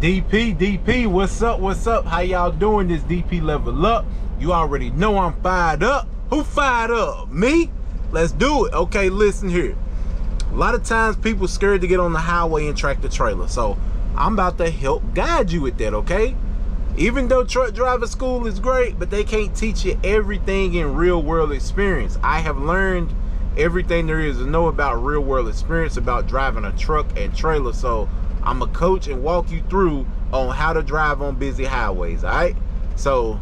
DP, what's up? How y'all doing? This DP Level Up. You already know I'm fired up. Who fired up? Me? Let's do it. Okay, listen here. A lot of times people scared to get on the highway and tractor trailer. So I'm about to help guide you with that, okay? Even though truck driver school is great, but they can't teach you everything in real world experience. I have learned everything there is to know about real world experience about driving a truck and trailer. So I'm a coach and walk you through on how to drive on busy highways. All right, so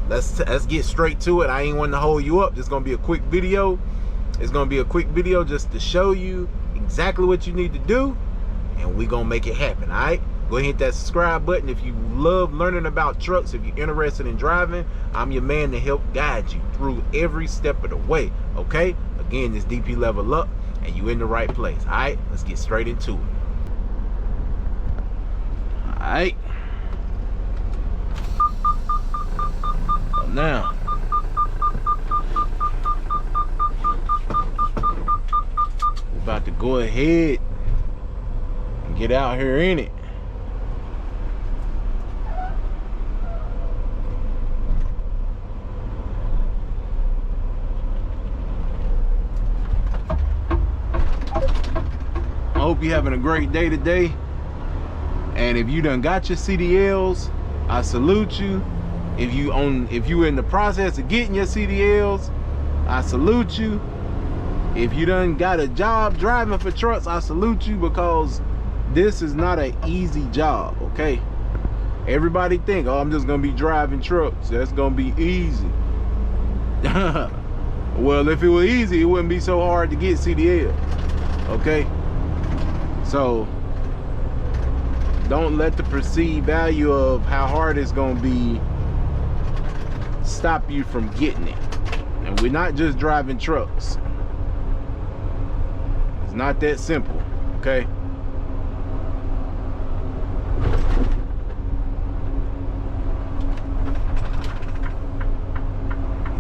let's get straight to it. I ain't want to hold you up. This is gonna be a quick video. It's gonna be a quick video just to show you exactly what you need to do, and we gonna make it happen. All right, go ahead and hit that subscribe button if you love learning about trucks. If you're interested in driving, I'm your man to help guide you through every step of the way. Okay, again, this DP Level Up, and you in the right place. All right, let's get straight into it. All right, so now we're about to go ahead and get out here in it. I hope you're having a great day today. And if you done got your CDLs, I salute you. If you in the process of getting your CDLs, I salute you. If you done got a job driving for trucks, I salute you, because this is not an easy job, okay? Everybody think, oh, I'm just gonna be driving trucks. That's gonna be easy. Well, if it were easy, it wouldn't be so hard to get CDL, okay? So don't let the perceived value of how hard it's gonna be stop you from getting it. And we're not just driving trucks. It's not that simple, okay?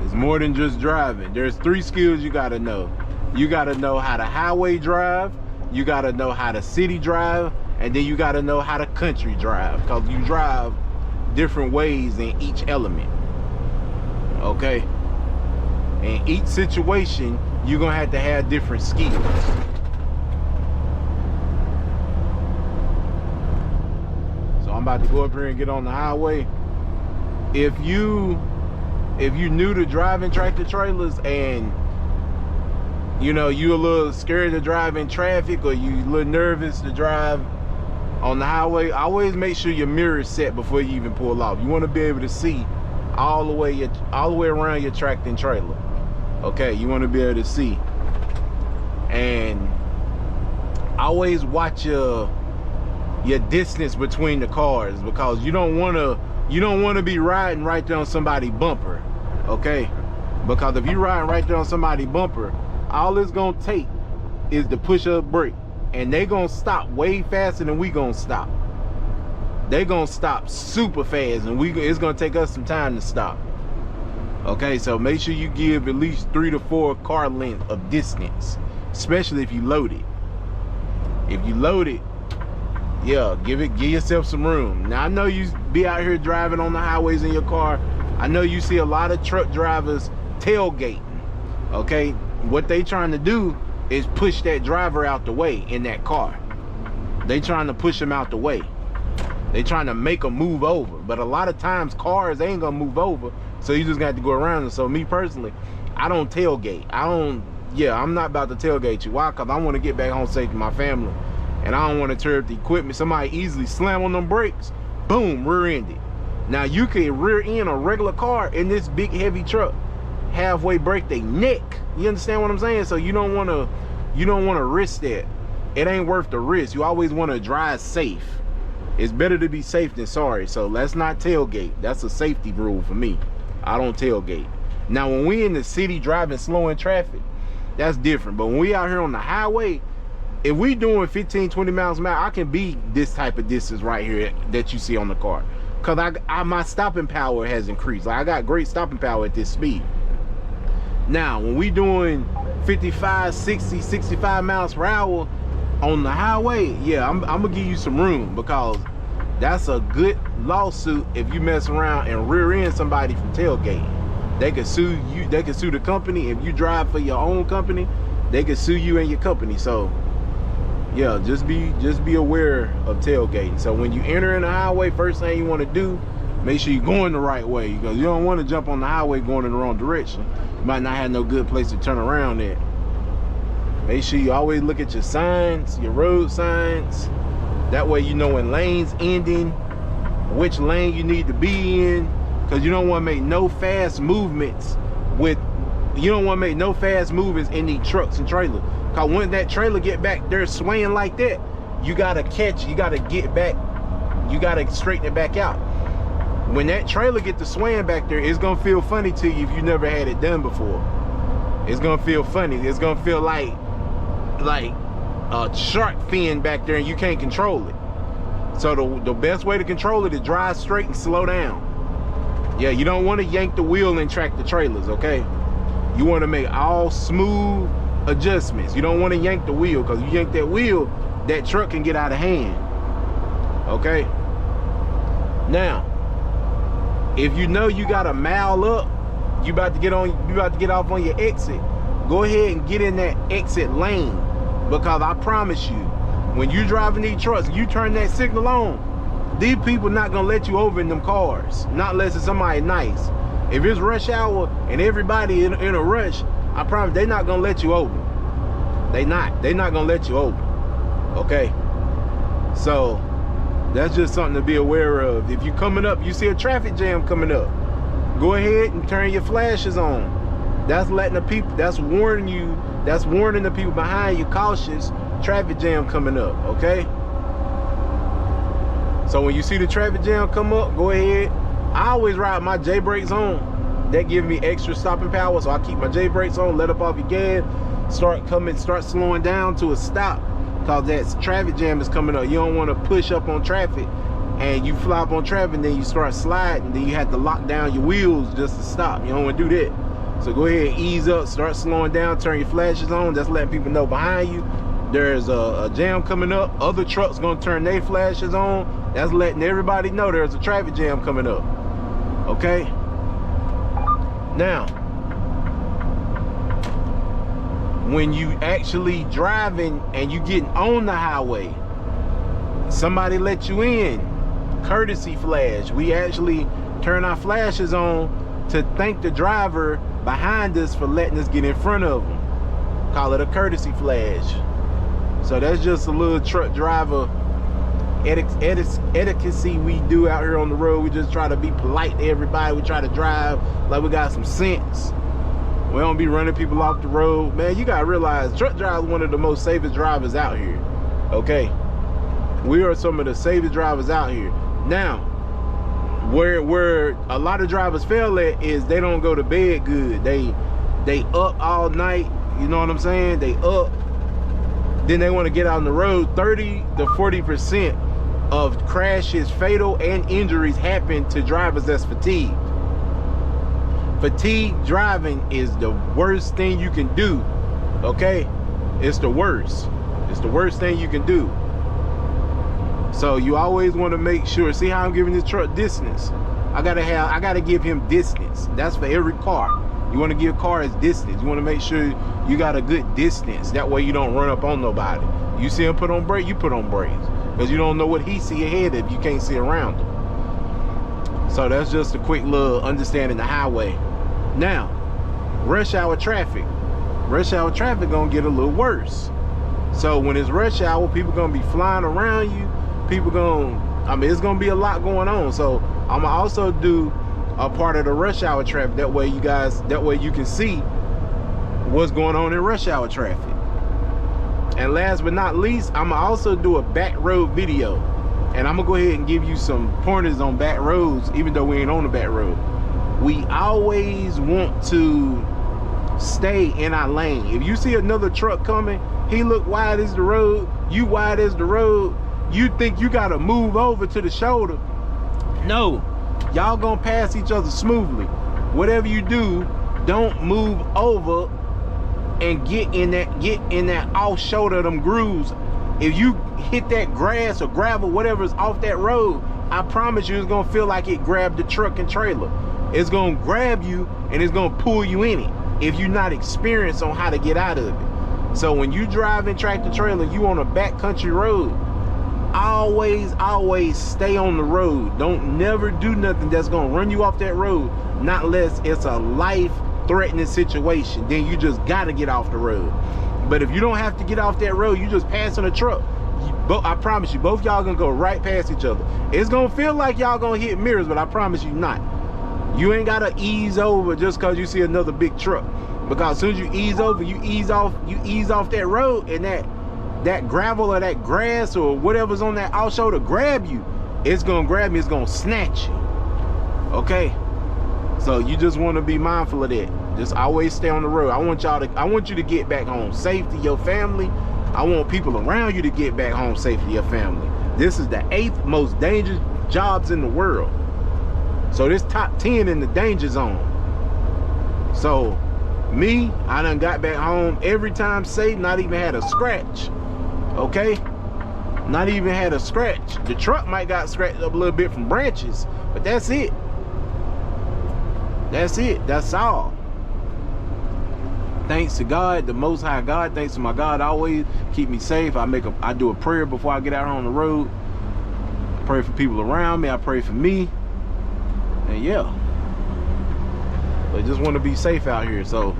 It's more than just driving. There's 3 skills you gotta know. You gotta know how to highway drive, you gotta know how to city drive, and then you got to know how to country drive, because you drive different ways in each element, okay? In each situation, you're gonna have to have different skills. So I'm about to go up here and get on the highway. If you new to driving tractor trailers, and you know you a little scared to drive in traffic, or you a little nervous to drive on the highway, always make sure your mirror is set before you even pull off. You want to be able to see all the way around your tractor and trailer. Okay, you want to be able to see. And always watch your distance between the cars, because you don't want to be riding right there on somebody's bumper. Okay, because if you're riding right there on somebody's bumper, all it's gonna take is to push a brake, and they gonna stop way faster than we gonna stop. They gonna stop super fast, and it's gonna take us some time to stop. Okay, so make sure you give at least 3 to 4 car length of distance, especially if you load it. If you load it, yeah, give yourself some room. Now I know you be out here driving on the highways in your car. I know you see a lot of truck drivers tailgating. Okay, what they trying to do is push that driver out the way in that car. They trying to push him out the way. They trying to make him move over. But a lot of times cars ain't gonna move over, so you just got to go around. And so me personally, I don't tailgate. I'm not about to tailgate you. Why? Because I want to get back home safe to my family, and I don't want to tear up the equipment. Somebody easily slam on them brakes, boom, rear-ended. Now you can rear end a regular car in this big heavy truck, halfway break their neck. You understand what I'm saying? So you don't want to risk that. It ain't worth the risk. You always want to drive safe. It's better to be safe than sorry. So let's not tailgate. That's a safety rule for me. I don't tailgate. Now when we in the city driving slow in traffic, that's different. But when we out here on the highway, if we doing 15, 20 miles an hour, I can be this type of distance right here that you see on the car, because my stopping power has increased. Like, I got great stopping power at this speed. Now when we doing 55, 60, 65 miles per hour on the highway, yeah, I'm gonna give you some room, because That's a good lawsuit if you mess around and rear end somebody from tailgating. They could sue you. They could sue the company. If you drive for your own company, they could sue you and your company. So yeah, just be aware of tailgating. So when you enter in the highway, first thing you want to do, make sure you're going the right way, because you don't want to jump on the highway going in the wrong direction. You might not have no good place to turn around at. Make sure you always look at your signs, your road signs. That way you know when lanes ending, which lane you need to be in, because you don't want to make no fast movements in these trucks and trailers. Because when that trailer get back there swaying like that, you gotta get back, you gotta straighten it back out. When that trailer get to swaying back there, it's gonna feel funny to you if you never had it done before. It's gonna feel funny. It's gonna feel like a shark fin back there and you can't control it. So the best way to control it is drive straight and slow down. Yeah, you don't want to yank the wheel and track the trailers, okay? You want to make all smooth adjustments. You don't want to yank the wheel, because you yank that wheel, that truck can get out of hand. Okay? Now, if you know you got a mile up, you about to get off on your exit, go ahead and get in that exit lane, because I promise you, when you driving these trucks, you turn that signal on, these people not gonna let you over in them cars, not unless it's somebody nice. If it's rush hour and everybody in a rush, I promise they not gonna let you over. They not gonna let you over. Okay? So that's just something to be aware of. If you coming up, you see a traffic jam coming up, go ahead and turn your flashes on. That's letting the people, that's warning the people behind you, cautious, traffic jam coming up, okay? So when you see the traffic jam come up, go ahead. I always ride my J brakes on. That gives me extra stopping power, so I keep my J brakes on, let up off your gas, start slowing down to a stop, because that traffic jam is coming up. You don't want to push up on traffic and you fly up on traffic, then you start sliding, then you have to lock down your wheels just to stop. You don't want to do that. So go ahead, ease up, start slowing down, turn your flashes on. That's letting people know behind you there's a jam coming up. Other trucks gonna turn their flashes on. That's letting everybody know there's a traffic jam coming up. Okay? Now, when you actually driving and you getting on the highway, somebody let you in, courtesy flash. We actually turn our flashes on to thank the driver behind us for letting us get in front of them. Call it a courtesy flash. So that's just a little truck driver etiquette we do out here on the road. We just try to be polite to everybody. We try to drive like we got some sense. We don't be running people off the road. Man, you gotta realize truck drivers are one of the most safest drivers out here. Okay? We are some of the safest drivers out here. Now, where a lot of drivers fail at is they don't go to bed good. They up all night, you know what I'm saying? They up, then they want to get out on the road. 30 to 40% of crashes, fatal and injuries happen to drivers that's fatigued. Fatigued driving is the worst thing you can do. Okay? It's the worst. It's the worst thing you can do. So you always want to make sure, see how I'm giving this truck distance? I gotta give him distance. That's for every car. You want to give cars distance. You want to make sure you got a good distance. That way you don't run up on nobody. You see him put on brakes, you put on brakes. Because you don't know what he see ahead if you can't see around him. So that's just a quick little understanding the highway. Now, rush hour traffic. Rush hour traffic gonna get a little worse. So when it's rush hour, people gonna be flying around you. It's gonna be a lot going on. So I'm gonna also do a part of the rush hour traffic. That way you can see what's going on in rush hour traffic. And last but not least, I'm gonna also do a back road video. And I'm gonna go ahead and give you some pointers on back roads, even though we ain't on the back road. We always want to stay in our lane. If you see another truck coming, he look wide as the road, you wide as the road, you think you gotta move over to the shoulder. No, y'all gonna pass each other smoothly. Whatever you do, don't move over and get in that off shoulder of them grooves. If you hit that grass or gravel, whatever's off that road, I promise you it's gonna feel like it grabbed the truck and trailer. It's gonna grab you and it's gonna pull you in it if you're not experienced on how to get out of it. So when you driving tractor trailer, you on a backcountry road, always stay on the road. Don't never do nothing that's gonna run you off that road, not unless it's a life-threatening situation. Then you just gotta get off the road. But if you don't have to get off that road, you just passing a truck, I promise you, both y'all gonna go right past each other. It's gonna feel like y'all gonna hit mirrors, but I promise you not. You ain't gotta ease over just cause you see another big truck. Because as soon as you ease over, you ease off that road, and that gravel or that grass or whatever's on that out shoulder grab you. It's gonna grab me, it's gonna snatch you. Okay? So you just wanna be mindful of that. Just always stay on the road. I want you to get back home safe to your family. I want people around you to get back home safe to your family. This is the 8th most dangerous jobs in the world. So this top 10 in the danger zone. So me, I done got back home every time safe, not even had a scratch. Okay? Not even had a scratch. The truck might got scratched up a little bit from branches, but that's it. That's it. That's all. Thanks to God, the Most High God. Thanks to my God, always keep me safe. I do a prayer before I get out on the road. I pray for people around me. I pray for me. And yeah, but just want to be safe out here. So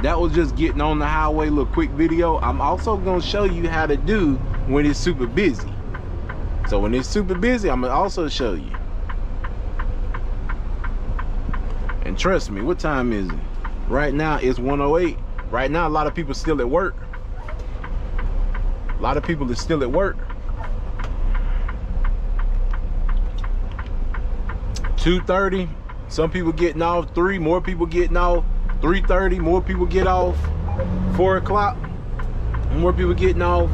that was just getting on the highway, little quick video. I'm also gonna show you how to do when it's super busy. So when it's super busy, I'm gonna also show you. And trust me, what time is it? Right now it's 1:08. Right now a lot of people still at work. A lot of people are still at work. 2:30, some people getting off. 3, more people getting off. 3:30, more people get off. 4 o'clock, more people getting off.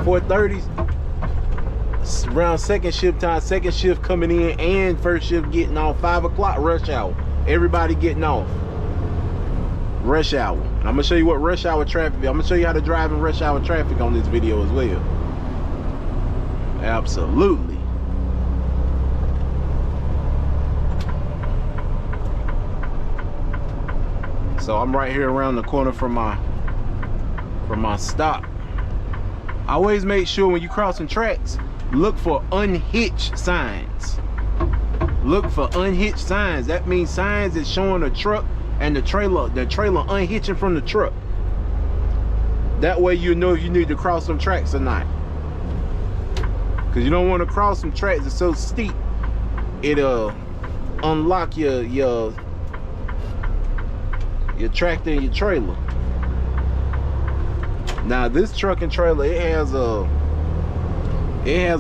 4:30, around second shift time, second shift coming in and first shift getting off. 5 o'clock, rush hour. Everybody getting off. Rush hour. And I'm gonna show you what rush hour traffic is. I'm gonna show you how to drive in rush hour traffic on this video as well. Absolutely. So I'm right here around the corner from my stop. I always make sure when you crossing tracks, look for unhitched signs. Look for unhitched signs. That means signs that's showing a truck and the trailer unhitching from the truck. That way you know if you need to cross some tracks or not. Because you don't want to cross some tracks that's so steep, it'll unlock your tractor and your trailer. Now this truck and trailer, it has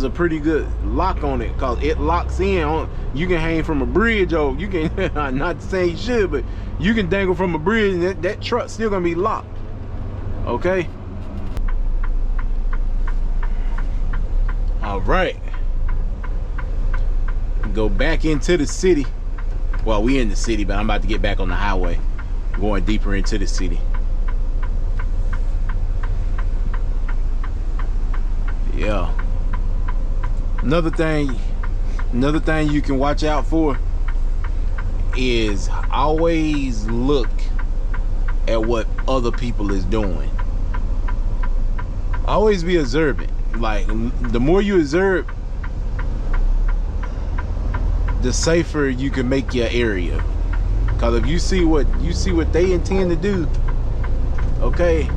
a pretty good lock on it, because it locks in on. You can hang from a bridge, or you can not to say you should, but you can dangle from a bridge and that truck's still gonna be locked. Okay. All right, go back into the city. Well, we in the city, but I'm about to get back on the highway, going deeper into the city. Yeah. Another thing you can watch out for is always look at what other people is doing. Always be observant. Like, the more you observe, the safer you can make your area. Because if you see what they intend to do, okay,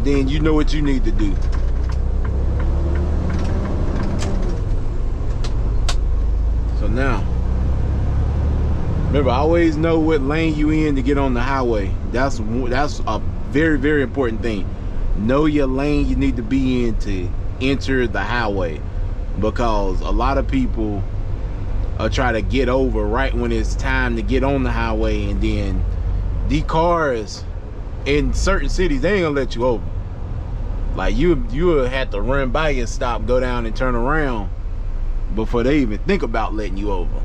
then you know what you need to do. So now, remember, always know what lane you in to get on the highway. That's a very, very important thing. Know your lane you need to be in to enter the highway, because a lot of people try to get over right when it's time to get on the highway, and then the cars in certain cities, they ain't gonna let you over. Like, you will have to run by your stop, go down and turn around before they even think about letting you over.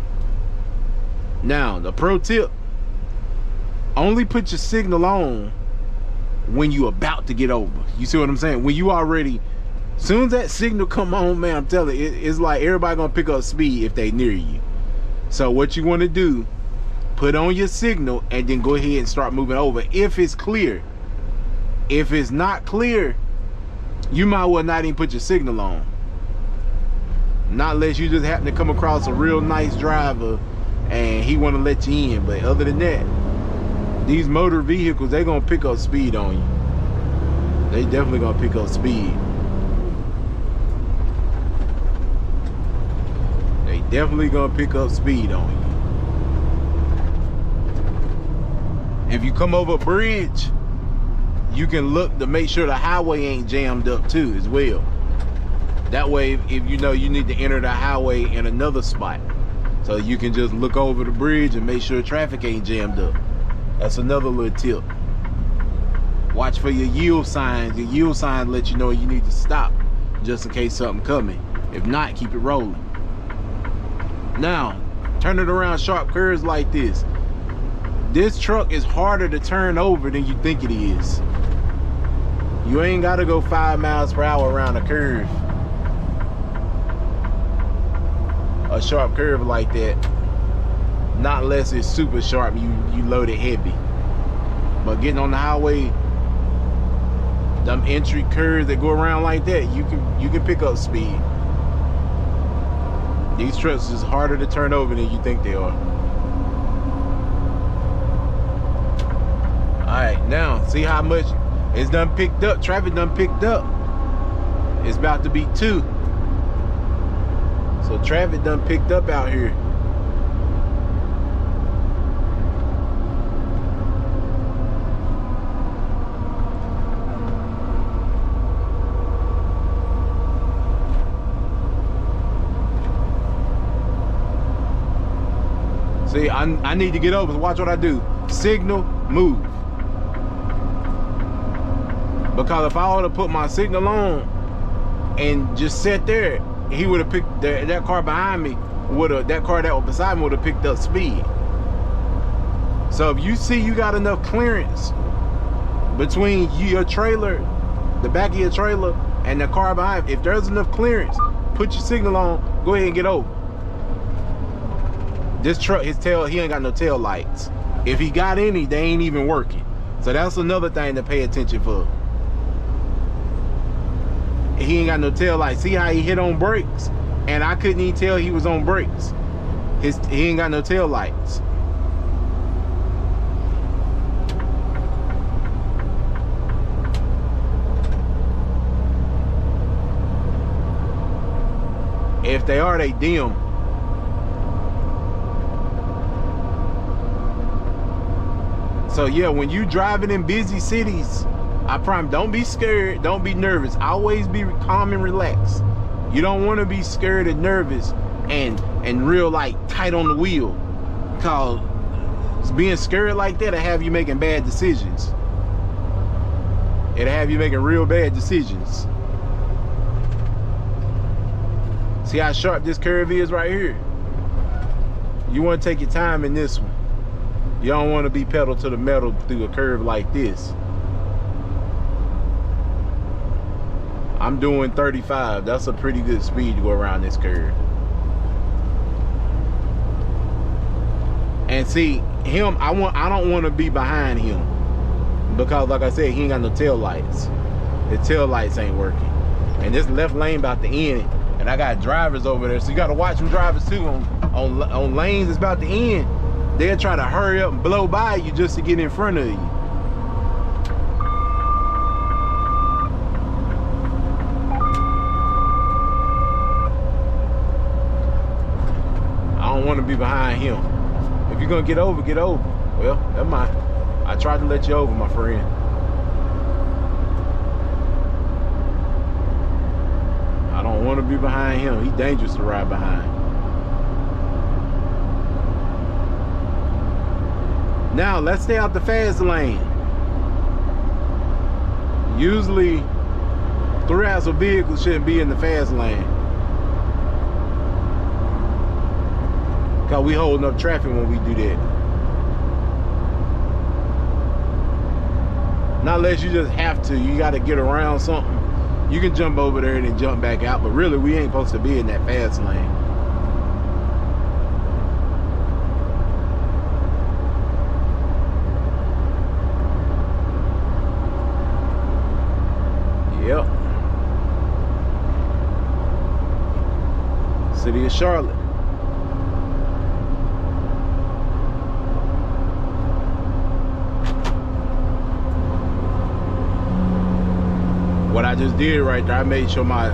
Now, the pro tip, only put your signal on when you about to get over. You see what I'm saying? When you already Soon as that signal come on, man, I'm telling you, it's like everybody gonna pick up speed if they near you. So what you want to do, put on your signal and then go ahead and start moving over if it's clear. If it's not clear, you might well not even put your signal on. Not unless you just happen to come across a real nice driver and he want to let you in. But other than that, these motor vehicles, they gonna pick up speed on you. They definitely gonna pick up speed. They definitely gonna pick up speed on you. If you come over a bridge, you can look to make sure the highway ain't jammed up too as well. That way, if you know you need to enter the highway in another spot, so you can just look over the bridge and make sure traffic ain't jammed up. That's another little tip. Watch for your yield signs. Your yield signs let you know you need to stop just in case something coming. If not, keep it rolling. Now, turn it around sharp curves like this. This truck is harder to turn over than you think it is. You ain't gotta go 5 miles per hour around a curve. A sharp curve like that. Not unless it's super sharp, you load it heavy. But getting on the highway, them entry curves that go around like that, you can pick up speed. These trucks is harder to turn over than you think they are. Alright, now see how much it's done picked up. Traffic done picked up. It's about to be 2. So traffic done picked up out here. See, I need to get over. So watch what I do. Signal, move. Because if I would have put my signal on and just sat there, he would have picked that car behind me. That car that was beside me would have picked up speed. So if you see you got enough clearance between your trailer, the back of your trailer, and the car behind, if there's enough clearance, put your signal on. Go ahead and get over. This truck, his tail, he ain't got no tail lights. If he got any, they ain't even working. So that's another thing to pay attention for. He ain't got no tail lights. See how he hit on brakes? And I couldn't even tell he was on brakes. He ain't got no tail lights. If they are, they dim. So yeah, when you driving in busy cities, I promise, don't be scared, don't be nervous. Always be calm and relaxed. You don't want to be scared and nervous and real like tight on the wheel. Because being scared like that will have you making bad decisions. It'll have you making real bad decisions. See how sharp this curve is right here? You want to take your time in this one. You don't want to be pedal to the metal through a curve like this. I'm doing 35. That's a pretty good speed to go around this curve. And see, him, I don't want to be behind him. Because like I said, he ain't got no tail lights. His tail lights ain't working. And this left lane about to end. And I got drivers over there. So you got to watch them drivers too on lanes that's about to end. They'll try to hurry up and blow by you just to get in front of you. I don't want to be behind him. If you're gonna get over, get over. Well, never mind. I tried to let you over, my friend. I don't want to be behind him. He's dangerous to ride behind. Now, let's stay out the fast lane. Usually, 3-axle vehicles shouldn't be in the fast lane. Because we holding up traffic when we do that. Not unless you just have to. You got to get around something. You can jump over there and then jump back out, but really we ain't supposed to be in that fast lane. Yep. City of Charlotte. What I just did right there, I made sure my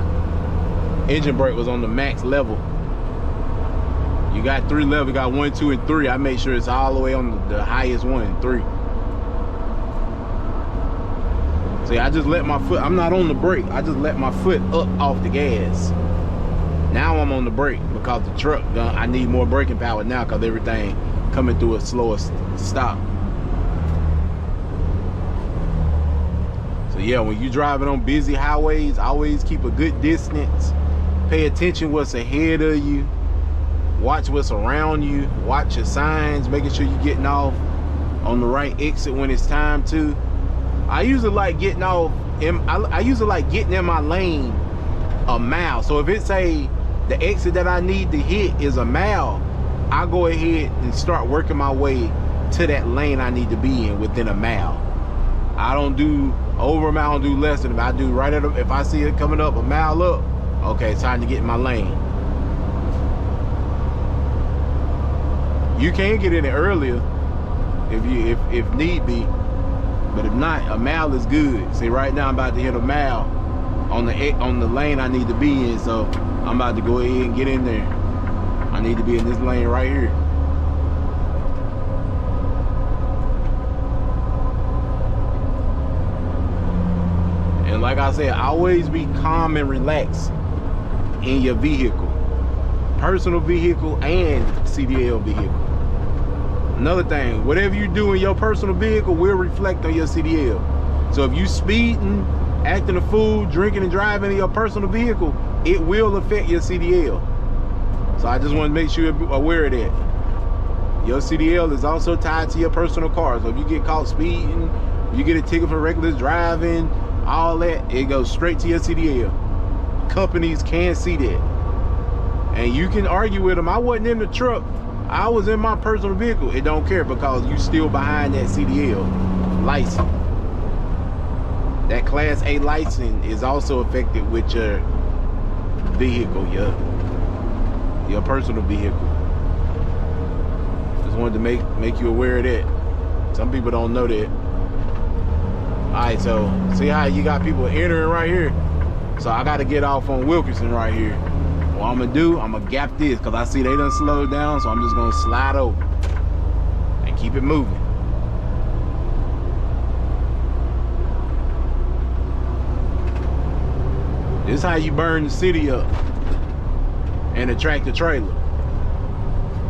engine brake was on the max level. You got 3 levels, you got 1, 2, and 3. I made sure it's all the way on the highest one, 3. See, I just let my foot, I'm not on the brake. I just let my foot up off the gas. Now I'm on the brake because the truck, I need more braking power now because everything coming through a slower stop. So yeah, when you driving on busy highways, always keep a good distance. Pay attention what's ahead of you. Watch what's around you. Watch your signs, making sure you're getting off on the right exit when it's time to. I usually like getting off, I usually like getting in my lane a mile. So if it's the exit that I need to hit is a mile, I go ahead and start working my way to that lane I need to be in within a mile. I don't do over a mile, I don't do less than a mile. I do right at if I see it coming up a mile up, okay, it's time to get in my lane. You can get in it earlier if need be, but if not, a mile is good. See, right now I'm about to hit a mile on the lane I need to be in, so I'm about to go ahead and get in there. I need to be in this lane right here. And like I said, always be calm and relaxed in your vehicle. Personal vehicle and CDL vehicle. Another thing, whatever you do in your personal vehicle will reflect on your CDL. So if you speeding, acting a fool, drinking and driving in your personal vehicle, it will affect your CDL. So I just want to make sure you're aware of that. Your CDL is also tied to your personal car. So if you get caught speeding, you get a ticket for reckless driving, all that, it goes straight to your CDL. Companies can see that. And you can argue with them. I wasn't in the truck. I was in my personal vehicle. It don't care because you still behind that CDL license. That Class A license is also affected with your vehicle, your personal vehicle. Just wanted to make you aware of that. Some people don't know that. Alright, so see how you got people entering right here? So I got to get off on Wilkinson right here. What I'm gonna do, I'm gonna gap this because I see they done slowed down, so I'm just gonna slide over and keep it moving. This is how you burn the city up and attract the trailer.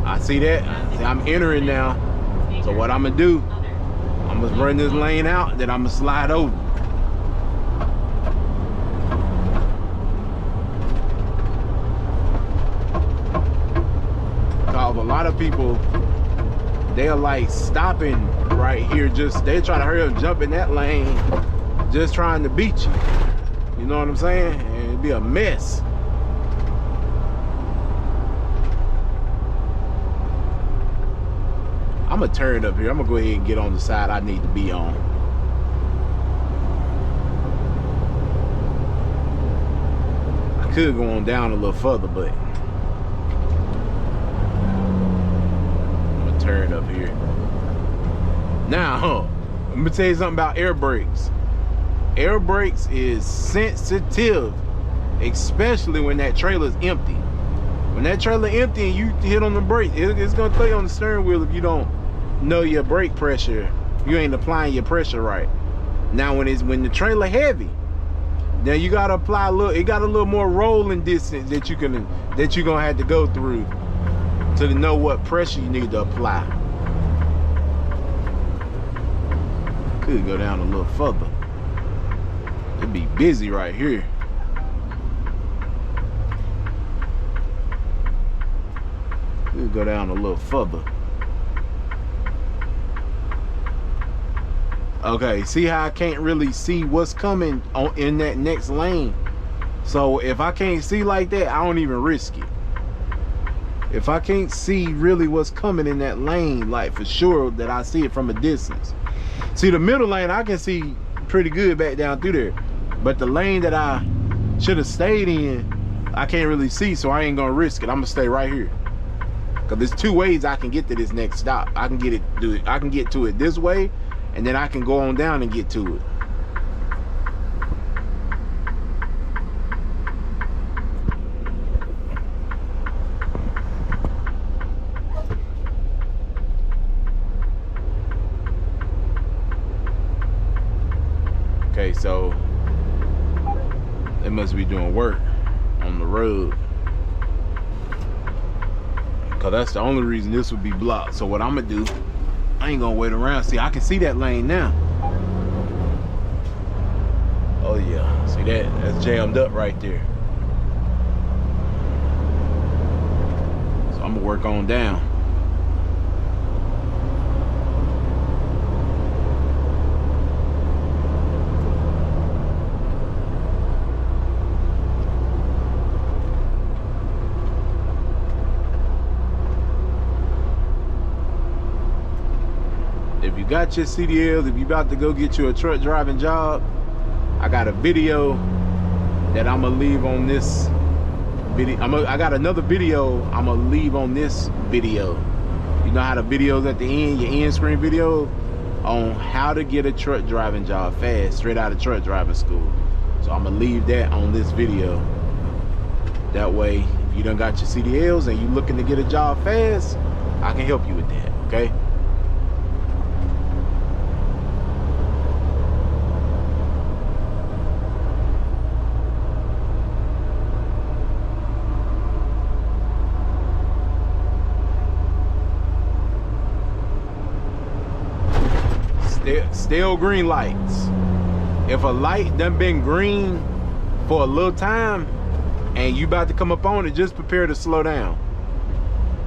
I see that. See, I'm entering now. So what I'm gonna do, I'm gonna run this lane out, then I'm gonna slide over. A lot of people, they're like stopping right here, they try to hurry up and jump in that lane, just trying to beat you. You know what I'm saying? And it'd be a mess. I'm gonna turn up here. I'm gonna go ahead and get on the side I need to be on. I could go on down a little further, but turn up here. Now, let me tell you something about air brakes. Air brakes is sensitive, especially when that trailer is empty. When that trailer empty and you hit on the brake, it's gonna throw you on the steering wheel if you don't know your brake pressure. You ain't applying your pressure right. Now, when the trailer heavy, then you gotta apply it got a little more rolling distance that you're gonna have to go through to know what pressure you need to apply. Could go down a little further. It'd be busy right here. Could go down a little further. Okay, see how I can't really see what's coming in that next lane? So if I can't see like that, I don't even risk it. If I can't see really what's coming in that lane, like for sure that I see it from a distance. See, the middle lane, I can see pretty good back down through there. But the lane that I should have stayed in, I can't really see, so I ain't gonna risk it. I'm gonna stay right here. Cause there's two ways I can get to this next stop. I can get to it this way, and then I can go on down and get to it. Okay, so they must be doing work on the road, because that's the only reason this would be blocked. So what I'm gonna do, I ain't gonna wait around. See, I can see that lane now. Oh yeah, see that's jammed up right there. So I'm gonna work on down. If you got your CDLs, if you about to go get you a truck driving job, I got a video that I'm gonna leave on this video. I got another video I'm gonna leave on this video. You know how the videos at the end, your end screen video on how to get a truck driving job fast, straight out of truck driving school. So I'm gonna leave that on this video. That way, if you done got your CDLs and you looking to get a job fast, I can help you with that, okay? Still green lights. If a light done been green for a little time and you about to come up on it, just prepare to slow down.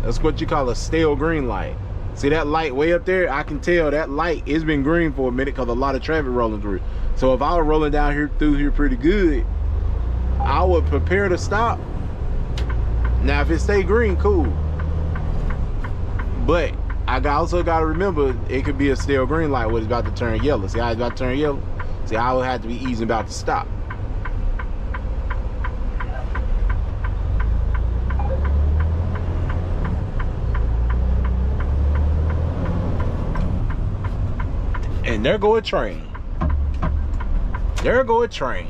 That's what you call a stale green light. See that light way up there? I can tell that light has been green for a minute because a lot of traffic rolling through. So if I was rolling down here through here pretty good, I would prepare to stop. Now if it stay green, cool. But I also got to remember, it could be a stale green light when it's about to turn yellow. See how it's about to turn yellow? See, I would have to be easy about to stop. And there go a train. There go a train.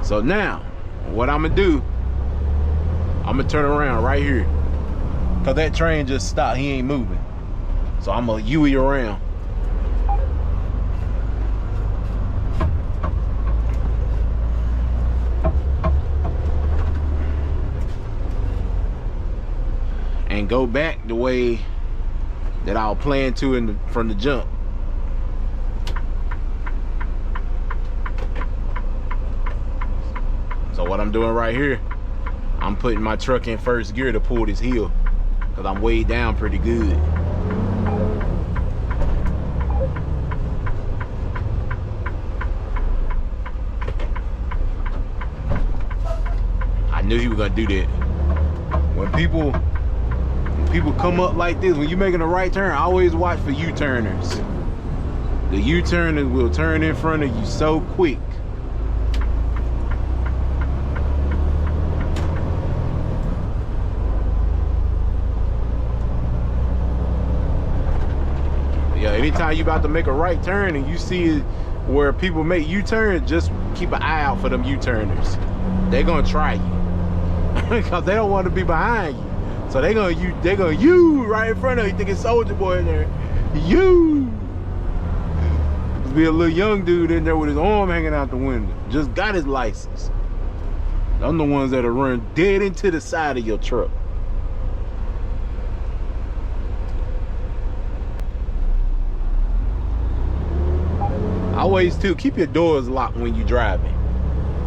So now, what I'm gonna do, I'm gonna turn around right here. Cause that train just stopped, he ain't moving. So I'm gonna U-ey around. And go back the way that I'll plan to from the jump. So what I'm doing right here, I'm putting my truck in first gear to pull this hill. Cause I'm way down pretty good. I knew he was gonna do that. When people come up like this, when you're making a right turn, always watch for U-turners. The U-turners will turn in front of you so quick. Yeah, anytime you about to make a right turn and you see where people make U-turns, just keep an eye out for them U-turners. They're gonna try you because they don't want to be behind you. So they're gonna you right in front of you, thinking Soldier Boy in there. You be a little young dude in there with his arm hanging out the window. Just got his license. I'm the ones that'll run dead into the side of your truck. Always too, keep your doors locked when you're driving.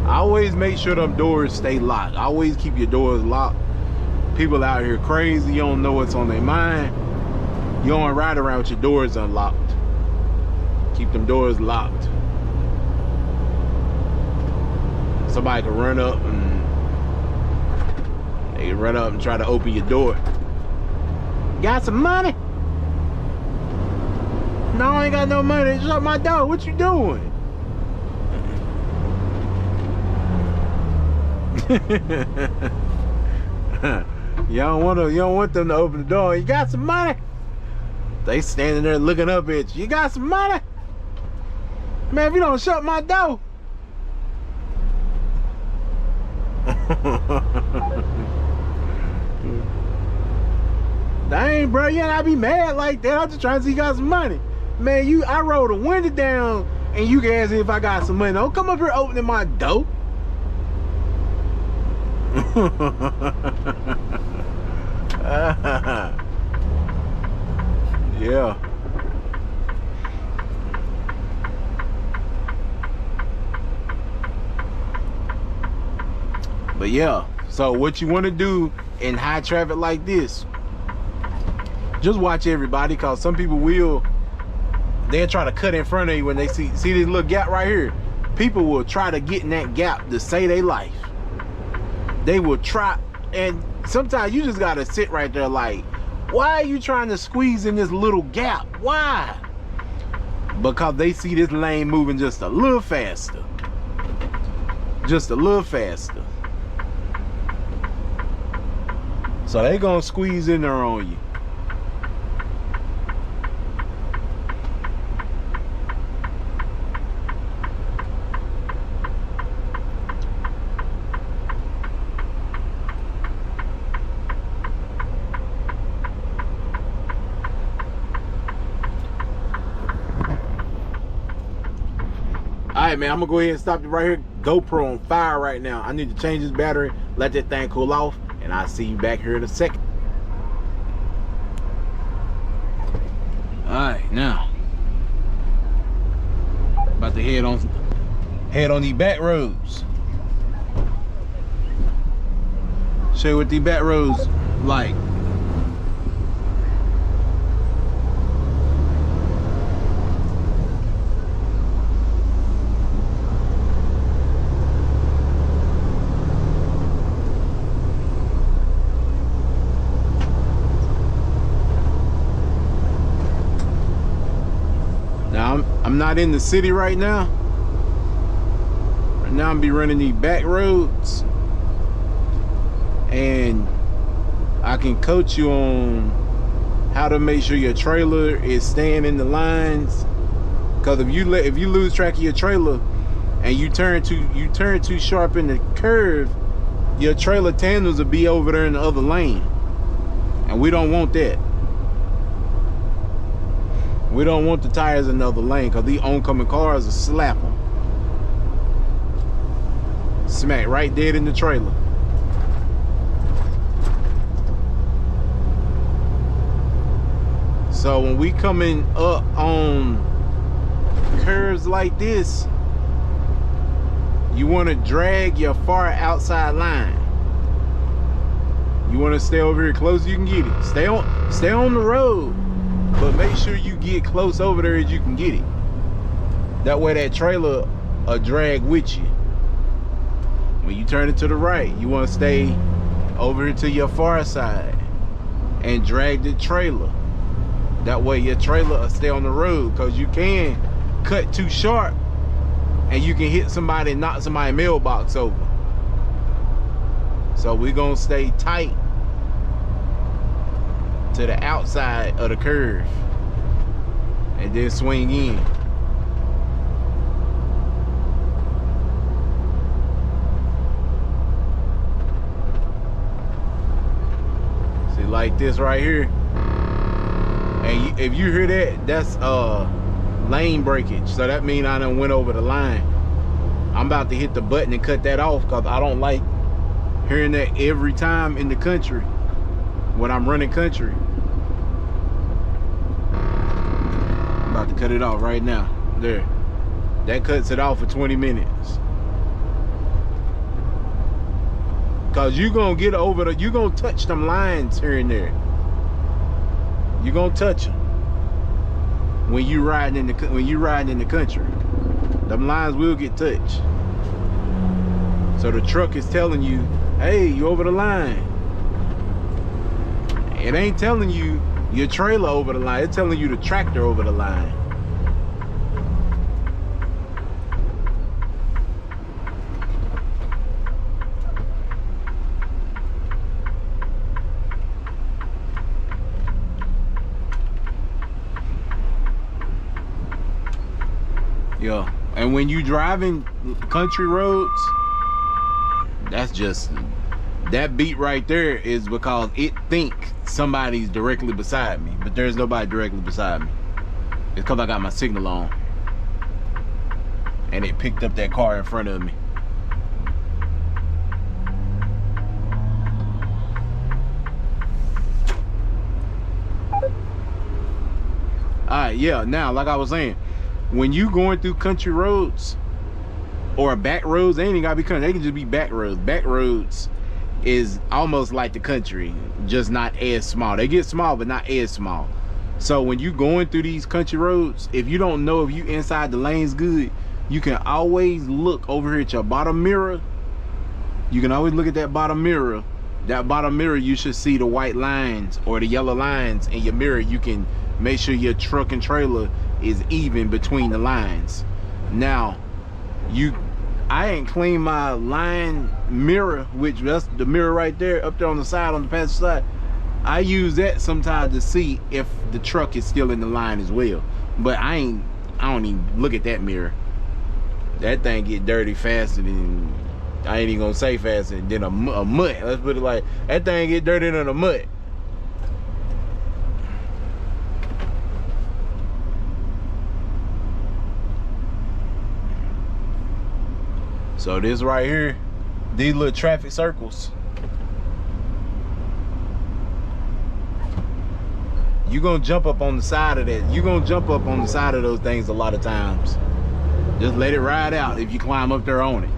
Always make sure them doors stay locked. Always keep your doors locked. People out here crazy, you don't know what's on their mind. You don't ride around with your doors unlocked. Keep them doors locked. Somebody can run up and try to open your door. Got some money? No, I ain't got no money. Shut my door. What you doing? You don't want them to open the door. You got some money? They standing there looking up at you. You got some money? Man, if you don't shut my door. Dang, bro, you gotta be mad like that. I'm just trying to see you got some money. Man, I rolled the window down and you can ask me if I got some money. Don't come up here opening my door. Yeah. But yeah, so what you want to do in high traffic like this, just watch everybody, because some people they'll try to cut in front of you when they see this little gap right here. People will try to get in that gap to save their life. They will try, and sometimes you just gotta sit right there like, why are you trying to squeeze in this little gap? Why? Because they see this lane moving just a little faster. Just a little faster. So they gonna squeeze in there on you. Alright, man, I'm gonna go ahead and stop it right here. GoPro on fire right now. I need to change this battery, let that thing cool off, and I'll see you back here in a second. Alright, now about to head on these back roads. Show you what these back roads like. I'm not in the city right now. Right now I'm be running these back roads, and I can coach you on how to make sure your trailer is staying in the lines. Because if you lose track of your trailer and you turn too sharp in the curve, your trailer tandems will be over there in the other lane, and we don't want that. We don't want the tires in another lane, because these oncoming cars will slap them. Smack right dead in the trailer. So when we coming up on curves like this, you want to drag your far outside line. You want to stay over here close as you can get it. Stay on the road, but make sure you get close over there as you can get it. That way that trailer will drag with you. When you turn it to the right, you want to stay over to your far side and drag the trailer. That way your trailer will stay on the road, because you can cut too sharp and you can hit somebody and knock somebody's mailbox over. So we're gonna stay tight to the outside of the curve and then swing in. See, like this right here, and if you hear that, that's lane breakage. So that means I done went over the line. I'm about to hit the button and cut that off, because I don't like hearing that every time in the country when I'm running country. I'm about to cut it off right now. There. That cuts it off for 20 minutes. Cause you're gonna get over you're gonna touch them lines here and there. You're gonna touch them. when you riding in the country. Them lines will get touched. So the truck is telling you, hey, you over the line. It ain't telling you your trailer over the line. It's telling you the tractor over the line. Yeah, and when you driving country roads, that beat right there is because it think somebody's directly beside me, but there's nobody directly beside me. It's because I got my signal on, and it picked up that car in front of me. All right, yeah. Now, like I was saying, when you going through country roads or back roads, they ain't even gotta be country, they can just be back roads. Back roads is almost like the country, just not as small. They get small, but not as small. So when you going through these country roads, if you don't know if you inside the lanes good, you can always look over here at your bottom mirror. You can always look at that bottom mirror. That bottom mirror, you should see the white lines or the yellow lines in your mirror. You can make sure your truck and trailer is even between the lines. Now, I ain't cleaned my line mirror, which that's the mirror right there up there on the side, on the passenger side. I use that sometimes to see if the truck is still in the line as well. But I don't even look at that mirror. That thing get dirty faster than, I ain't even gonna say faster than a mutt. Let's put it like, that thing get dirtier than a mutt. So this right here, these little traffic circles, you're gonna jump up on the side of that. You're gonna jump up on the side of those things a lot of times. Just let it ride out if you climb up there on it.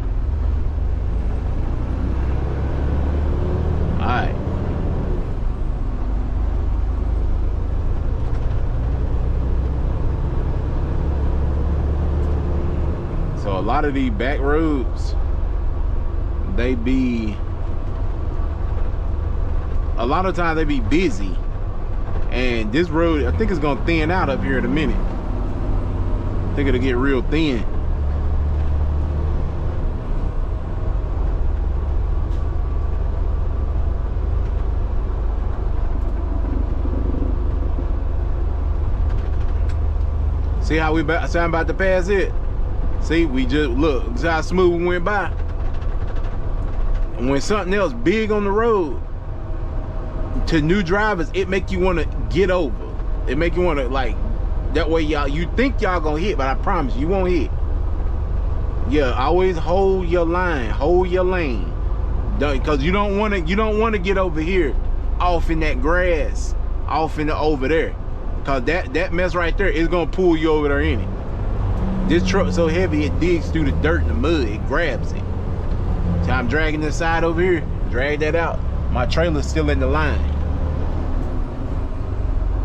All right. So a lot of these back roads, a lot of times they be busy. And this road, I think it's gonna thin out up here in a minute. I think it'll get real thin. See how I'm about to pass it? See, we just, look, see how smooth we went by? And when something else big on the road, to new drivers, it make you want to get over. It make you want to, like, that way y'all, you think y'all gonna hit, but I promise you won't hit. Yeah, always hold your line, hold your lane. Because you don't want to get over here off in that grass, off in the over there. Because that mess right there is gonna pull you over there in it. This truck's so heavy, it digs through the dirt and the mud, it grabs it. So I'm dragging this side over here, drag that out. My trailer's still in the line.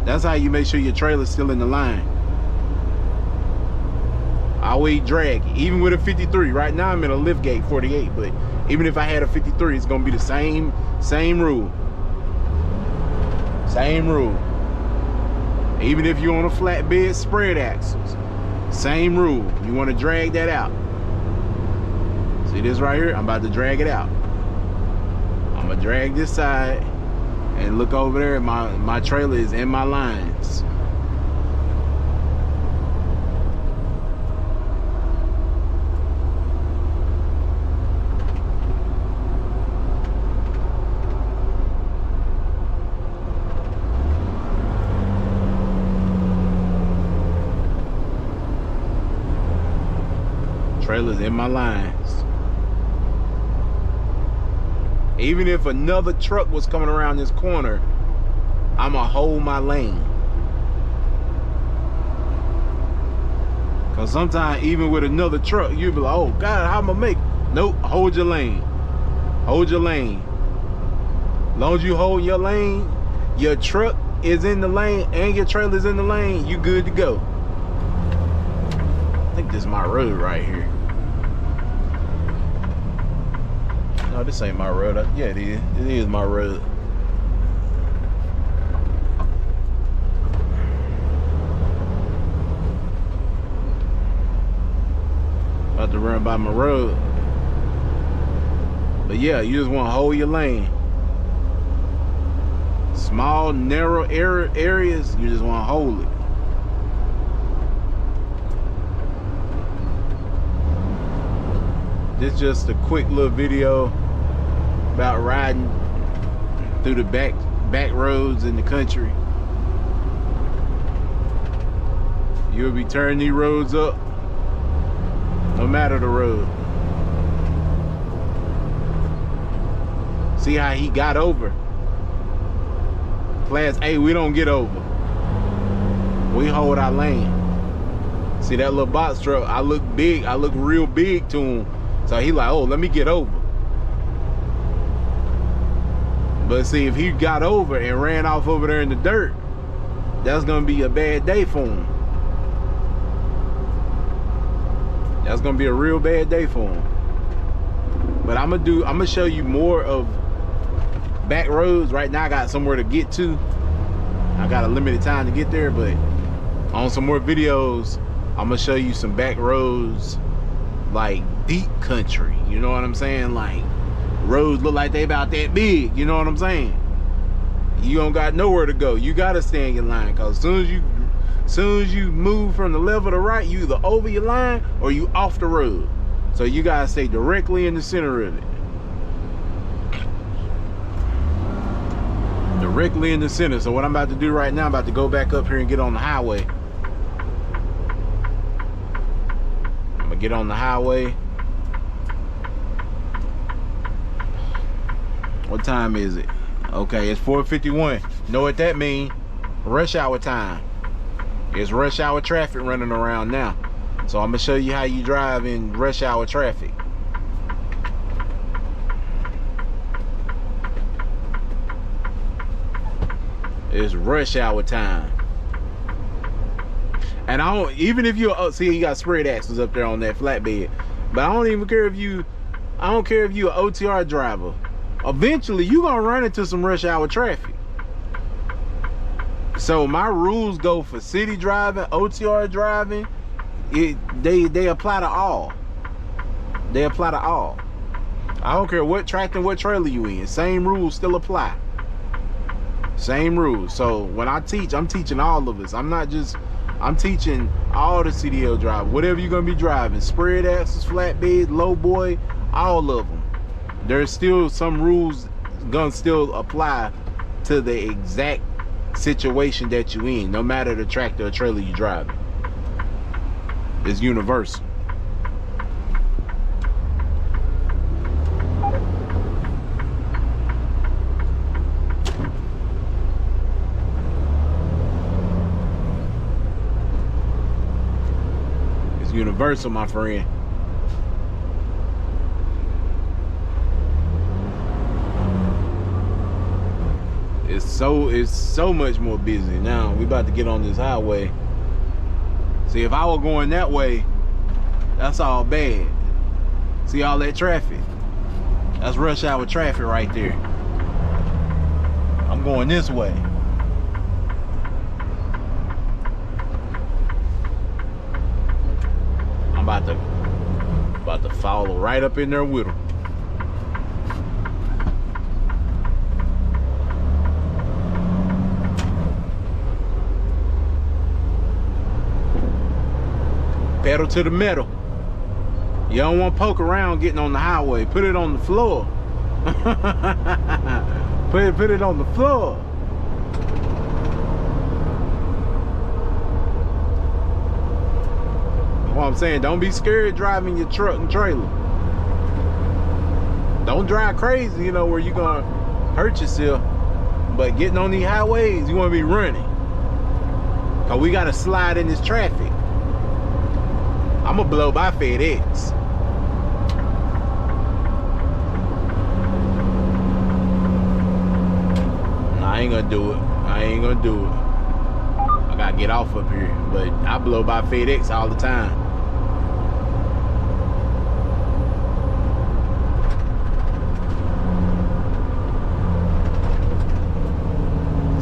That's how you make sure your trailer's still in the line. I always drag it, even with a 53. Right now I'm in a liftgate 48, but even if I had a 53, it's gonna be the same rule. Same rule. Even if you're on a flatbed spread axles, same rule. You want to drag that out. See this right here? I'm about to drag it out. I'm gonna drag this side and look over there. My trailer is in my lines. Trailers in my lines. Even if another truck was coming around this corner, I'ma hold my lane. Cause sometimes even with another truck, you'll be like, oh God, how am I make? Nope, hold your lane. Hold your lane. As long as you hold your lane, your truck is in the lane and your trailer's in the lane, you good to go. I think this is my road right here. No, this ain't my road. Yeah, it is. It is my road. About to run by my road. But yeah, you just want to hold your lane. Small, narrow areas, you just want to hold it. This is just a quick little video about riding through the back roads in the country. You'll be turning these roads up, no matter the road. See how he got over. Class A, we don't get over. We hold our lane. See that little box truck, I look big, I look real big to him. So he like, oh, let me get over. But see, if he got over and ran off over there in the dirt, that's gonna be a bad day for him. That's gonna be a real bad day for him. But I'm gonna show you more of back roads. Right now I got somewhere to get to. I got a limited time to get there, but on some more videos, I'm gonna show you some back roads, like deep country. You know what I'm saying? Like roads look like they about that big. You know what I'm saying? You don't got nowhere to go. You gotta stay in your line, cause as soon as you move from the left or the right, you either over your line or you off the road. So you gotta stay directly in the center of it. Directly in the center. So what I'm about to do right now, I'm about to go back up here and get on the highway. I'm gonna get on the highway. What time is it? Okay, it's 4:51. Know what that means? Rush hour time. It's rush hour traffic running around now. So I'm gonna show you how you drive in rush hour traffic. It's rush hour time. And I don't, even if you see, you got spread axles up there on that flatbed, but I don't even care if you, I don't care if you're an OTR driver. Eventually you gonna run into some rush hour traffic. So my rules go for city driving, OTR driving. They apply to all. They apply to all. I don't care what tractor, what trailer you in. Same rules still apply. Same rules. So when I teach, I'm teaching all of us. I'm teaching all the CDL drivers. Whatever you're gonna be driving, spread axles, flatbed, low boy, all of them. There's still some rules gonna still apply to the exact situation that you in, no matter the tractor or trailer you driving. It's universal. It's universal, my friend. It's so much more busy now. We about to get on this highway. See, if I were going that way, that's all bad. See all that traffic? That's rush hour traffic right there. I'm going this way. I'm about to follow right up in there with them. Pedal to the metal. You don't want to poke around getting on the highway. Put it on the floor. put it on the floor. What I'm saying, don't be scared driving your truck and trailer. Don't drive crazy, you know, where you're gonna hurt yourself. But getting on these highways, you want to be running. Cause we gotta slide in this traffic. I'm gonna blow by FedEx. Nah, I ain't gonna do it. I I ain't gonna do it. I gotta get off up here. But I blow by FedEx all the time.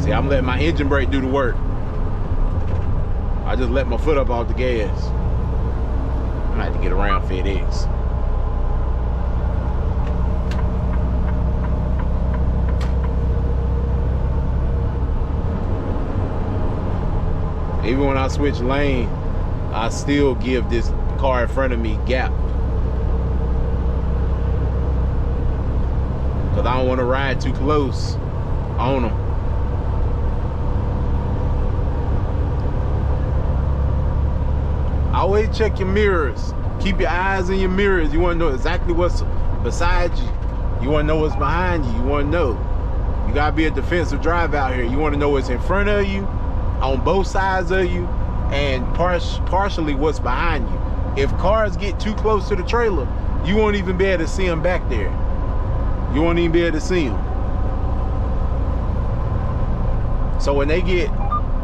See, I'm letting my engine brake do the work. I just let my foot up off the gas. I'm gonna have to get around FedEx. Even when I switch lane, I still give this car in front of me gap. Cause I don't want to ride too close on them. Always check your mirrors. Keep your eyes in your mirrors. You want to know exactly what's beside you. You want to know what's behind you. You want to know. You gotta be a defensive driver out here. You want to know what's in front of you, on both sides of you, and partially what's behind you. If cars get too close to the trailer, you won't even be able to see them back there. You won't even be able to see them. So when they get,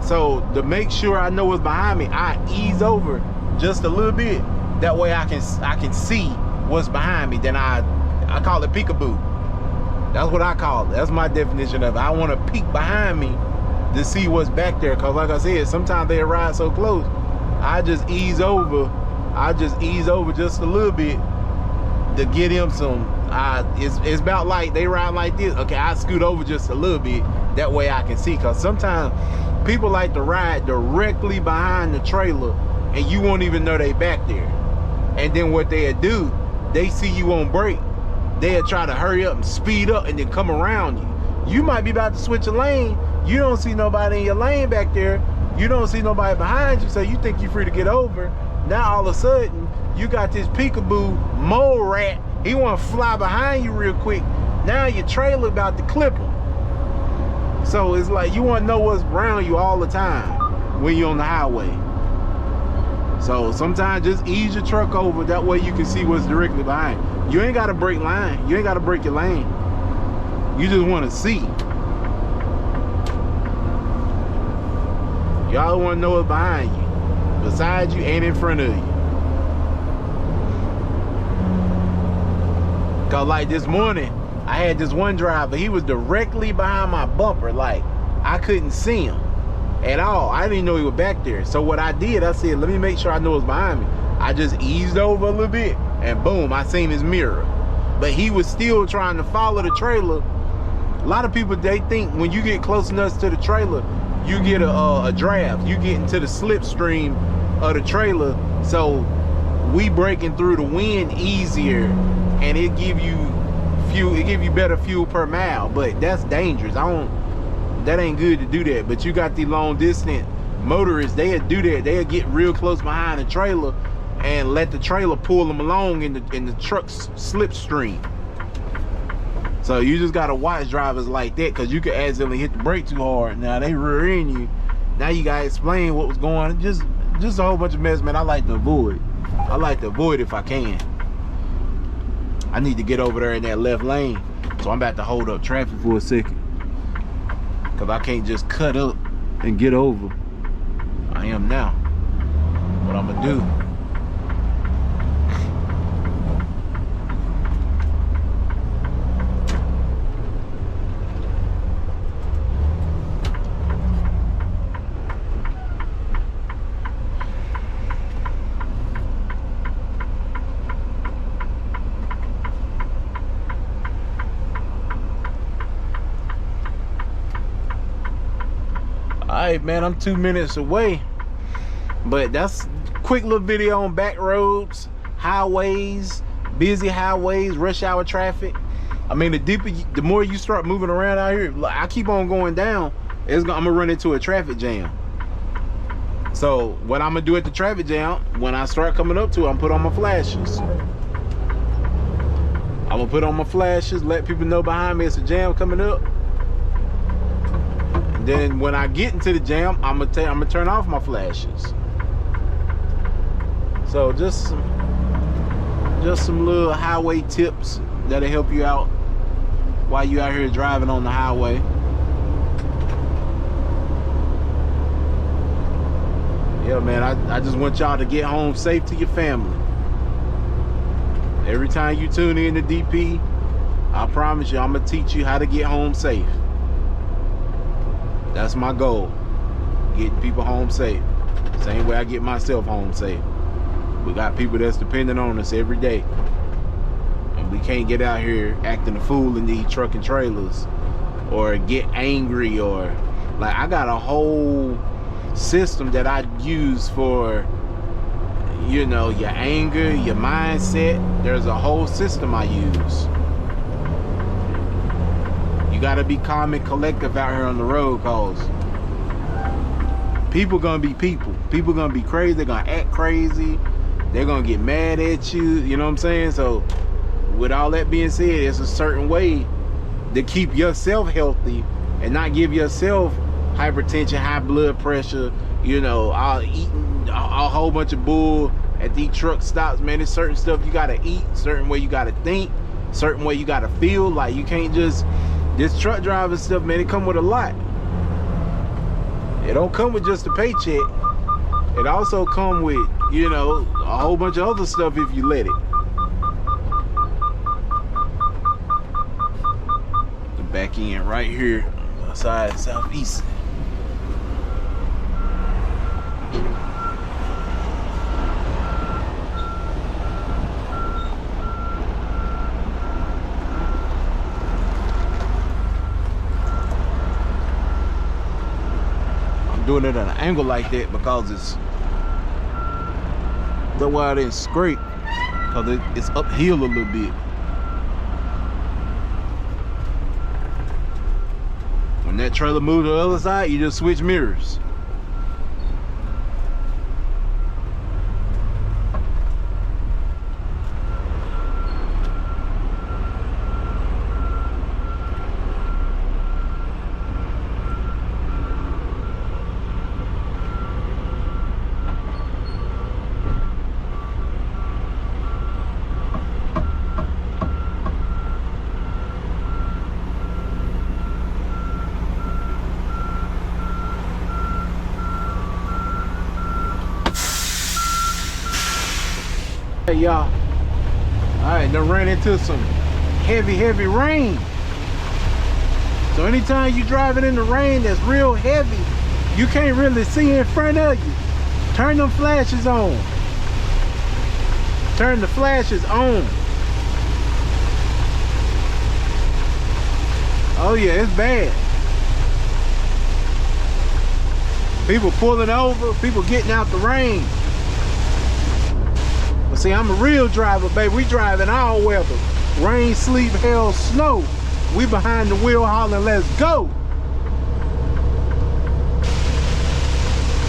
so to make sure I know what's behind me, I ease over just a little bit. That way I can see what's behind me. Then I call it peekaboo. That's what I call it. That's my definition of it. I want to peek behind me to see what's back there, because like I said, sometimes they ride so close. I just ease over just a little bit to get him some. It's about like they ride like this. Okay, I scoot over just a little bit, that way I can see, because sometimes people like to ride directly behind the trailer and you won't even know they back there. And then what they'll do, they see you on brake, they'll try to hurry up and speed up and then come around you. You might be about to switch a lane. You don't see nobody in your lane back there. You don't see nobody behind you, so you think you're free to get over. Now all of a sudden, you got this peekaboo mole rat. He want to fly behind you real quick. Now your trailer about to clip him. So it's like you want to know what's around you all the time when you're on the highway. So sometimes just ease your truck over. That way you can see what's directly behind. You ain't got to break line. You ain't got to break your lane. You just want to see. Y'all want to know what's behind you, beside you, and in front of you. Cause like this morning, I had this one driver. He was directly behind my bumper. Like I couldn't see him at all. I didn't know he was back there. So what I did, I said, let me make sure I know what's behind me. I just eased over a little bit, and boom, I seen his mirror. But he was still trying to follow the trailer. A lot of people, they think when you get close enough to the trailer, you get a draft. You get into the slipstream of the trailer. So we breaking through the wind easier, and it give you fuel. It give you better fuel per mile. But that's dangerous. That ain't good to do that. But you got the long distance motorists. They'll do that. They'll get real close behind the trailer and let the trailer pull them along in the truck's slipstream. So you just gotta watch drivers like that, because you could accidentally hit the brake too hard. Now they rear end you. Now you gotta explain what was going on. Just a whole bunch of mess, man. I like to avoid. I like to avoid if I can. I need to get over there in that left lane. So I'm about to hold up traffic for a second, because I can't just cut up and get over. I am now. What I'm gonna do. Alright, man, I'm 2 minutes away, but that's a quick little video on back roads, highways, busy highways, rush hour traffic. I mean, the more you start moving around out here, I keep on going down, I'm gonna run into a traffic jam. So what I'm gonna do at the traffic jam, when I start coming up to it, I'm put on my flashes. I'm gonna put on my flashes, let people know behind me it's a jam coming up. Then when I get into the jam, I'm gonna turn off my flashes. So just some little highway tips that'll help you out while you out here driving on the highway. Yeah, man, I just want y'all to get home safe to your family. Every time you tune in to DP, I promise you, I'm gonna teach you how to get home safe. That's my goal, getting people home safe. Same way I get myself home safe. We got people that's depending on us every day. And we can't get out here acting a fool in these truck and trailers or get angry, or like, I got a whole system that I use for, you know, your anger, your mindset. There's a whole system I use. You gotta be calm and collective out here on the road, cause people gonna be people. People gonna be crazy, they're gonna act crazy, they're gonna get mad at you, you know what I'm saying? So with all that being said, it's a certain way to keep yourself healthy and not give yourself hypertension, high blood pressure, you know, all eating a whole bunch of bull at these truck stops. Man, there's certain stuff you gotta eat, certain way you gotta think, certain way you gotta feel. Like, you can't just, this truck driving stuff, man, it come with a lot. It don't come with just a paycheck. It also come with, you know, a whole bunch of other stuff if you let it. The back end right here, outside southeast. Doing it at an angle like that because it's, that's why I didn't scrape, because it's uphill a little bit. When that trailer moves to the other side, you just switch mirrors. Hey y'all, alright, done ran into some heavy rain. So anytime you driving in the rain that's real heavy, you can't really see in front of you. Turn them flashes on. Turn the flashes on. Oh yeah, it's bad. People pulling over, people getting out the rain. But see, I'm a real driver, baby. We driving all weather. Rain, sleet, hail, snow. We behind the wheel hollering, let's go.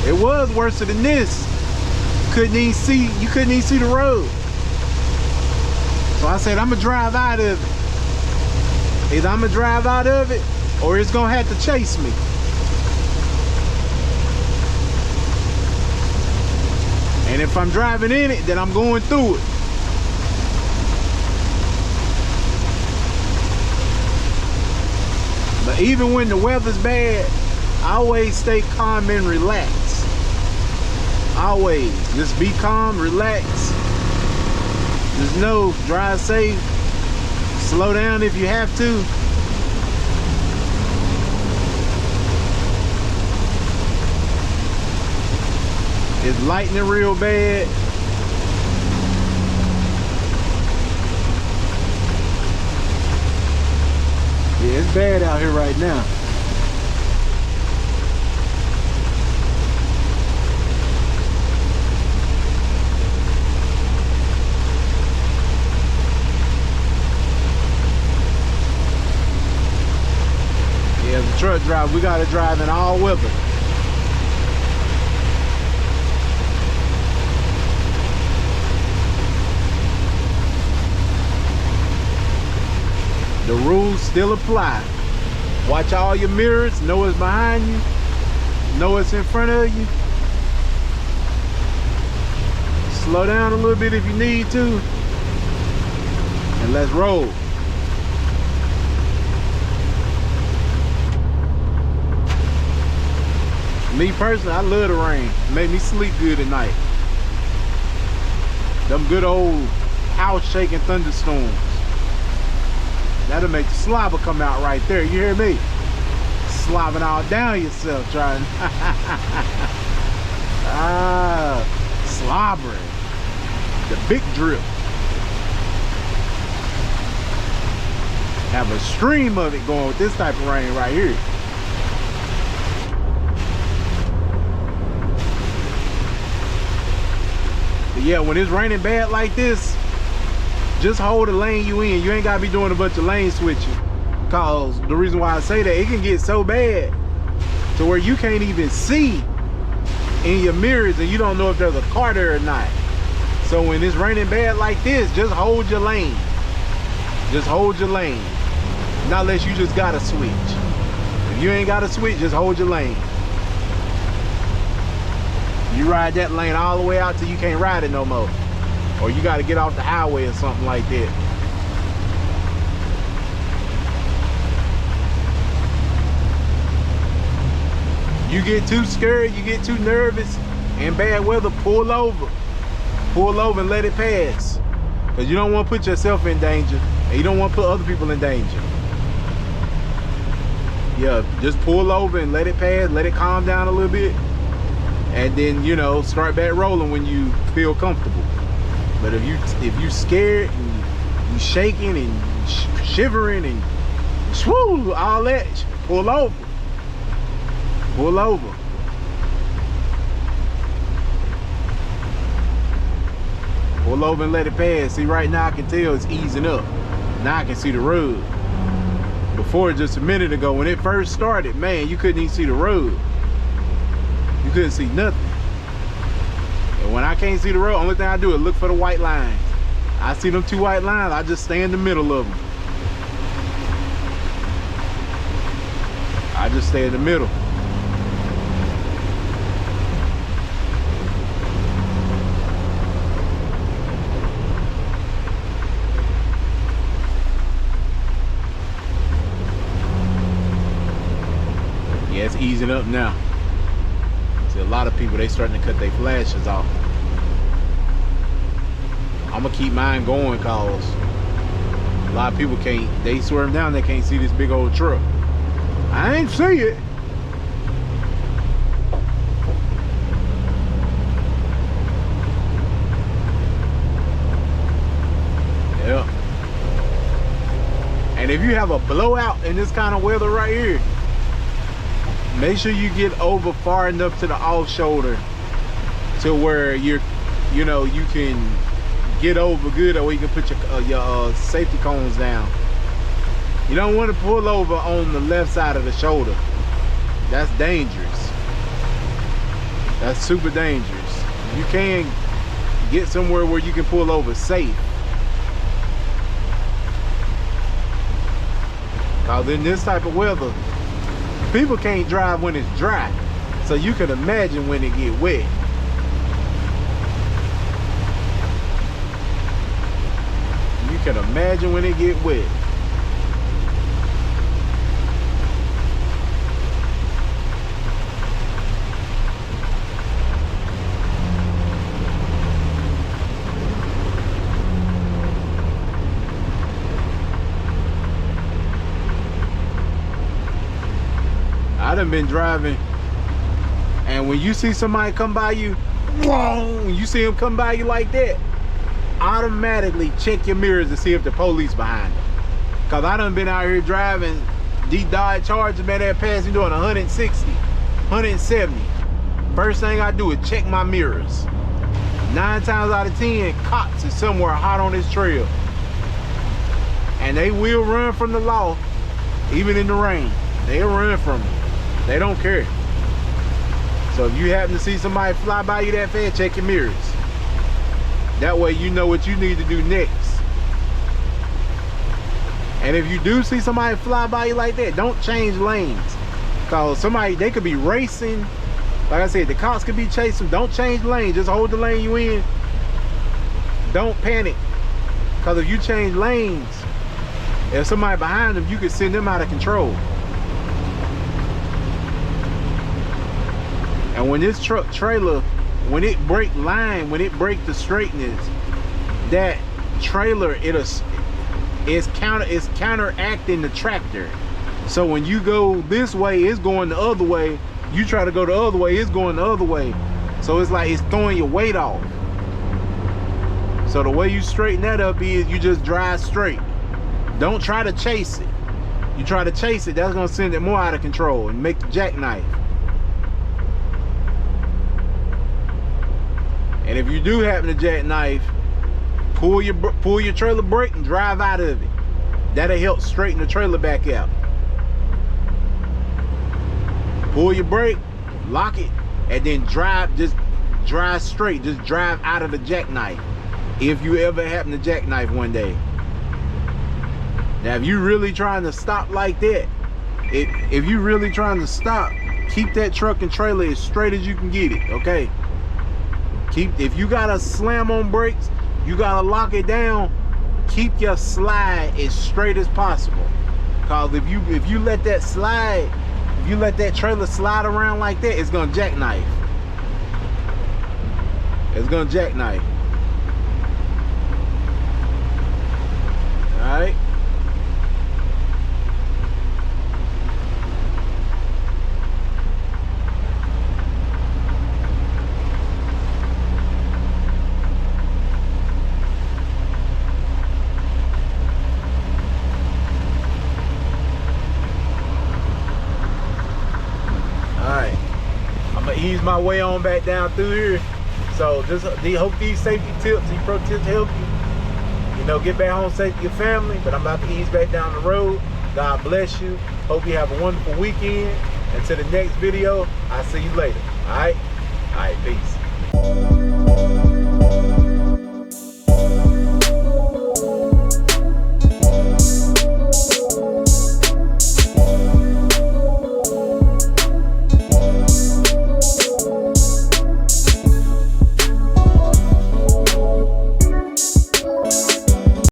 It was worse than this. Couldn't even see, you couldn't even see the road. So I said, I'm gonna drive out of it. Either I'm gonna drive out of it, or it's gonna have to chase me. And if I'm driving in it, then I'm going through it. But even when the weather's bad, I always stay calm and relaxed. Always. Just be calm, relax. Just know, drive safe. Slow down if you have to. It's lightning real bad. Yeah, it's bad out here right now. Yeah, as a truck driver, we gotta drive in all weather. The rules still apply. Watch all your mirrors, know what's behind you, know what's in front of you. Slow down a little bit if you need to, and let's roll. Me personally, I love the rain. It make me sleep good at night. Them good old house shaking thunderstorms. That'll make the slobber come out right there. You hear me? Slobbing all down yourself trying. Slobbering. The big drip. Have a stream of it going with this type of rain right here. But yeah, when it's raining bad like this, just hold the lane you in. You ain't gotta be doing a bunch of lane switching. Cause the reason why I say that, it can get so bad to where you can't even see in your mirrors and you don't know if there's a car there or not. So when it's raining bad like this, just hold your lane. Just hold your lane. Not unless you just gotta switch. If you ain't gotta switch, just hold your lane. You ride that lane all the way out till you can't ride it no more. Or you gotta get off the highway or something like that. You get too scared, you get too nervous, in bad weather, pull over. Pull over and let it pass. Because you don't want to put yourself in danger, and you don't want to put other people in danger. Yeah, just pull over and let it pass, let it calm down a little bit, and then, you know, start back rolling when you feel comfortable. But if you scared and you shaking and shivering and swoo, all that, pull over. Pull over. Pull over and let it pass. See, right now I can tell it's easing up. Now I can see the road. Before, just a minute ago, when it first started, man, you couldn't even see the road. You couldn't see nothing. And when I can't see the road, only thing I do is look for the white lines. I see them two white lines, I just stay in the middle of them. I just stay in the middle. Yeah, it's easing up now. See, a lot of people, they starting to cut their flashes off. I'm gonna keep mine going cause a lot of people can't, they swerve down, they can't see this big old truck. I ain't see it. Yeah. And if you have a blowout in this kind of weather right here, make sure you get over far enough to the off shoulder to where you can get over good, or you can put your safety cones down. You don't want to pull over on the left side of the shoulder. That's dangerous. That's super dangerous. You can get somewhere where you can pull over safe. Cause in this type of weather, people can't drive when it's dry, so you can imagine when it get wet. You can imagine when it get wet. I done been driving, and when you see somebody come by you, when you see them come by you like that, automatically check your mirrors to see if the police behind them. Cause I done been out here driving these Dodge Chargers, man, that passing doing 160, 170. First thing I do is check my mirrors. 9 times out of 10, cops is somewhere hot on this trail. And they will run from the law, even in the rain. They'll run from it. They don't care. So if you happen to see somebody fly by you that fast, check your mirrors. That way you know what you need to do next. And if you do see somebody fly by you like that, don't change lanes. Cause somebody, they could be racing. Like I said, the cops could be chasing. Don't change lanes, just hold the lane you in. Don't panic. Cause if you change lanes, if somebody behind them, you could send them out of control. And when this truck trailer, when it break line, when it break the straightness, that trailer is counteracting the tractor. So when you go this way, it's going the other way. You try to go the other way, it's going the other way. So it's like it's throwing your weight off. So the way you straighten that up is you just drive straight. Don't try to chase it. You try to chase it, that's gonna send it more out of control and make the jackknife. And if you do happen to jackknife, pull your trailer brake and drive out of it. That'll help straighten the trailer back out. Pull your brake, lock it, and then just drive straight. Just drive out of the jackknife. If you ever happen to jackknife one day. Now, if you're really trying to stop like that, if you're really trying to stop, keep that truck and trailer as straight as you can get it, okay? If you gotta slam on brakes, you gotta lock it down, keep your slide as straight as possible. Cause if you let that slide, if you let that trailer slide around like that, it's gonna jackknife. It's gonna jackknife. All right. Ease my way on back down through here. So just hope these safety tips, these pro tips help you. You know, get back home safe to your family. But I'm about to ease back down the road. God bless you. Hope you have a wonderful weekend. Until the next video, I'll see you later. All right, peace.